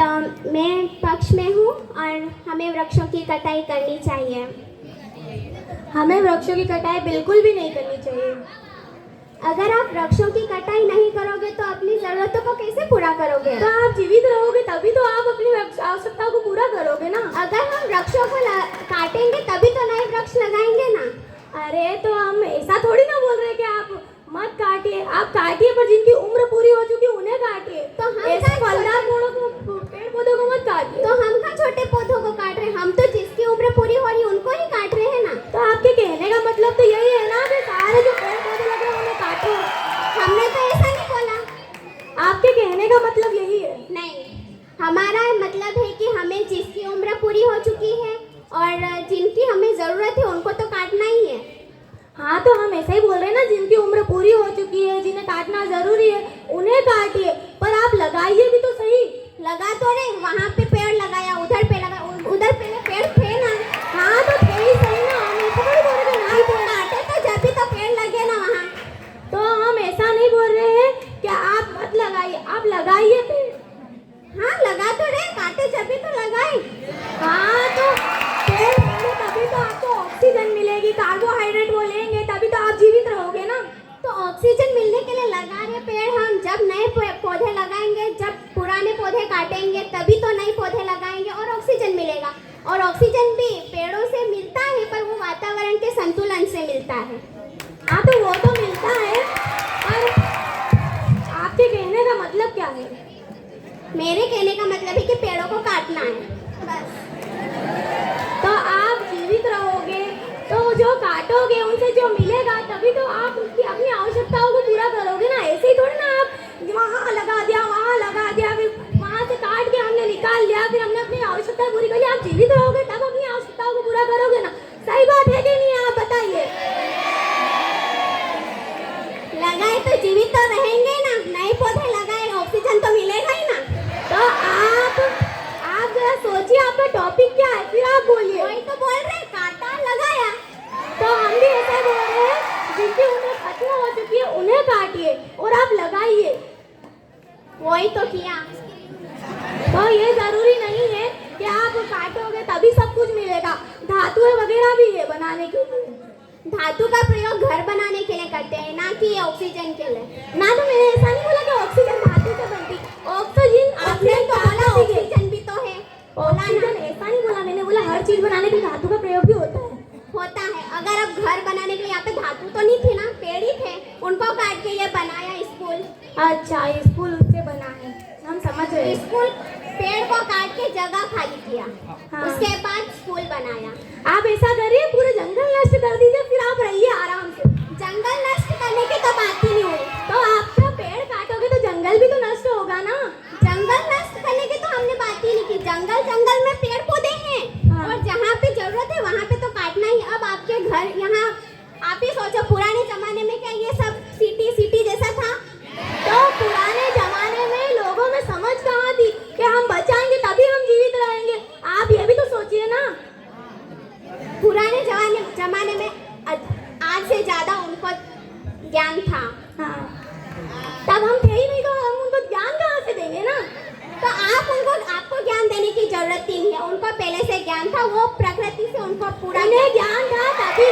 मैं पक्ष में हूँ और हमें वृक्षों की कटाई करनी चाहिए। हमें वृक्षों की कटाई बिल्कुल भी नहीं करनी चाहिए। अगर आप वृक्षों की कटाई नहीं करोगे तो अपनी ज़रूरतों को कैसे पूरा करोगे? तो आप जीवित रहोगे तभी तो आप अपनी आवश्यकताओं को पूरा करोगे ना। अगर हम वृक्षों को काटेंगे तभी तो नए वृक्ष लगाएंगे ना। अरे तो हम ऐसा थोड़ी ना बोल रहे कि आप मत काटिए, आप काटिए, पर जिनकी उम्र पूरी हो चुकी उन्हें काटिए। तो हम ऐसे फलदार पेड़ पौधों को मत काटिए। तो हम का छोटे पौधों को काट रहे हैं? हम तो जिसकी उम्र पूरी हो रही उनको ही काट रहे हैं ना। तो आपके कहने का मतलब तो यही है ना कि सारे जो पेड़ पौधे लगे हैं उन्हें काटो। हमने तो ऐसा नहीं बोला। आपके कहने का मतलब यही है? नहीं, हमारा मतलब है कि हमें जिसकी उम्र पूरी हो चुकी है और जिनकी हमें ज़रूरत है उनको तो काटना ही है। हाँ, तो हम ऐसा ही बोल रहे हैं ना, जिनकी उम्र पूरी हो चुकी है, जिन्हें काटना जरूरी है, उन्हें काटिए, पर आप लगाइए भी तो सही। लगा तो रहे, वहाँ पे पेड़ लगाया, उधर पे लगा, उधर पहले पेड़ थे ना। हाँ, तो थे ही सही ना, हम ऐसा थोड़ी बोल रहे हैं तो काटे तो जब भी तो पेड़ लगे ना वहाँ। तो हम ऐसा नहीं बोल रहे हैं कि आप मत लगाइए, आप लगाइए पेड़। हाँ, लगा तो रहे, काटे जब भी तो लगाए। हाँ, तो पेड़ बोले तभी तो आपको ऑक्सीजन मिलेगी, कार्बोहाइड्रेट वो लेंगे तभी तो आप जीवित रहोगे ना। तो ऑक्सीजन मिलने के लिए लगा रहे पेड़ हम। जब नए पौधे लगाएंगे, जब पुराने पौधे काटेंगे तभी तो नए पौधे लगाएंगे और ऑक्सीजन मिलेगा। और ऑक्सीजन भी पेड़ों से मिलता है, पर वो वातावरण के संतुलन से मिलता है। हाँ, तो वो तो मिलता है, पर आपके कहने का मतलब क्या है? मेरे कहने का मतलब है कि पेड़ों को काटना है बस। तो आप जीवित रहोगे तो जो काटोगे उनसे जो मिलेगा तभी तो आप उसकी अपनी आवश्यकताओं को पूरा करोगे ना। ऐसे ही थोड़ी ना आप वहाँ लगा दिया, वहाँ लगा दिया, फिर वहाँ से काट के हमने निकाल लिया, फिर हमने अपनी आवश्यकता पूरी कर ली। आप जीवित रहोगे तब अपनी आवश्यकताओं को पूरा करोगे ना। सही बात है कि नहीं, आप बताइए। लगाए तो जीवित तो रहेंगे ना, नए पौधे लगाए, ऑक्सीजन तो मिलेगा ही ना। तो आप जरा सोचिए आपका टॉपिक क्या है, फिर आप बोलिए। वही तो बोल रहे, काटा लगाया। तो हम भी ऐसा बोल रहे हैं, जिनकी उम्र खत्म हो चुकी है उन्हें काटिए और आप लगाइए। वही तो किया। तो ये जरूरी नहीं है कि आप काटोगे तभी सब कुछ मिलेगा। धातुएं वगैरह भी है बनाने के लिए। धातु का प्रयोग घर बनाने के लिए करते हैं, ना कि ऑक्सीजन के लिए। ना, तो मैंने ऐसा नहीं बोला कि ऑक्सीजन धातु से बनती। ऑक्सीजन तो बोला ऑक्सीजन भी तो है। ऑक्सीजन ऐसा नहीं बोला मैंने, बोला हर चीज बनाने के लिए धातु का प्रयोग भी होता है। होता है। अगर अब घर बनाने के लिए यहाँ पे धातु तो नहीं थी ना, पेड़ ही थे, उनको काट के ये बनाया स्कूल। अच्छा, स्कूल उससे बना है, हम समझ रहे हैं। स्कूल पेड़ को काट के जगह खाली किया। हाँ। उसके बाद स्कूल बनाया। आप ऐसा करिए, पूरे जंगल नष्ट कर दीजिए, फिर आप रहिए आराम से। जंगल नष्ट करने की तो बात ही नहीं हुई। तो आप तो पेड़ काटोगे तो जंगल भी तो नष्ट होगा ना। जंगल नष्ट करने की तो हमने बात ही नहीं की। जंगल में पेड़ पौधे हैं। हाँ। और जहाँ पे जरूरत है वहाँ पे तो काटना ही। अब आपके घर यहाँ, आप ही सोचो, पुराने जमाने में क्या ये सब सिटी जैसा था? तो पुराने जमाने में लोगों में समझ कहाँ थी कि हम बचाएंगे तभी हम जीवित रहेंगे। आप ये भी तो सोचिए ना। पुराने जमाने में आज से ज्यादा उनको ज्ञान था। हाँ, तब हम थे ही नहीं, तो हम उनको ज्ञान कहाँ से देंगे ना। तो आपको ज्ञान देने की जरूरत ही नहीं है। उनको पहले से ज्ञान था, वो प्रकृति से उनको पूरा उन्हें ज्ञान था तभी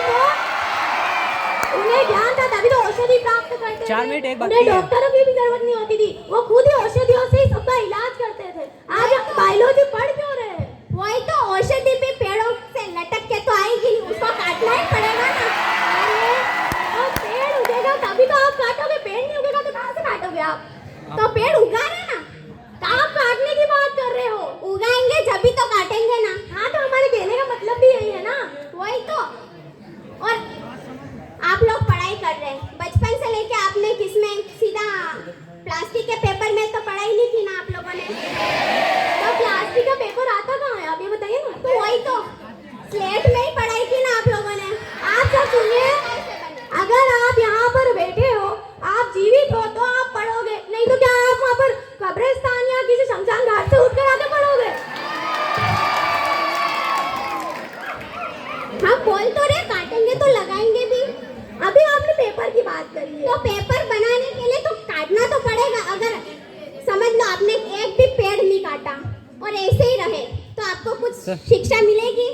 तो औषधि प्राप्त करते 4 थे। मिनट एक उन्हें बाकी है। डॉक्टरों की भी जरूरत नहीं होती थी, वो खुद ही औषधियों से ही सबका इलाज करते थे। आज हम बायोलॉजी पढ़ क्यों रहे हैं? वही तो, औषधि भी पेड़ों से लटक के तो आएगी नहीं, उसको काटना ही पड़ेगा ना। तो पेड़ उगेगा तभी तो आप काटोगे, पेड़ नहीं उगेगा तो कहाँ से काटोगे आप? तो पेड़ उगा रहे ना। तो आप काटने की बात कर रहे हो। उगाएंगे जब भी तो काटेंगे ना। हाँ, तो हमारे कहने का मतलब भी यही है ना। वही तो। और आप लोग पढ़ाई कर रहे हैं, बचपन से लेके आपने किसमें सीधा प्लास्टिक के पेपर में तो पढ़ाई नहीं की ना आप लोगों ने। तो प्लास्टिक का पेपर आता कहाँ है, आप ये बताइए ना। तो वही तो, स्लेट में ही पढ़ाई की ना आप लोगों ने। आप सब सुनिए, अगर आप यहाँ पर बैठे हो, आप जीवित हो तो आप पढ़ोगे, नहीं तो क्या आप वहाँ पर कब्रिस्तान या किसी शमशान घाट से उठकर आके पढ़ोगे? हम बोल तो रहे काटेंगे तो लगाएंगे भी। अभी आपने पेपर की बात करी है। तो पेपर बनाने के लिए तो काटना तो पड़ेगा। अगर समझ लो आपने एक भी पेड़ नहीं काटा, और ऐसे ही रहे तो आपको कुछ शिक्षा मिलेगी?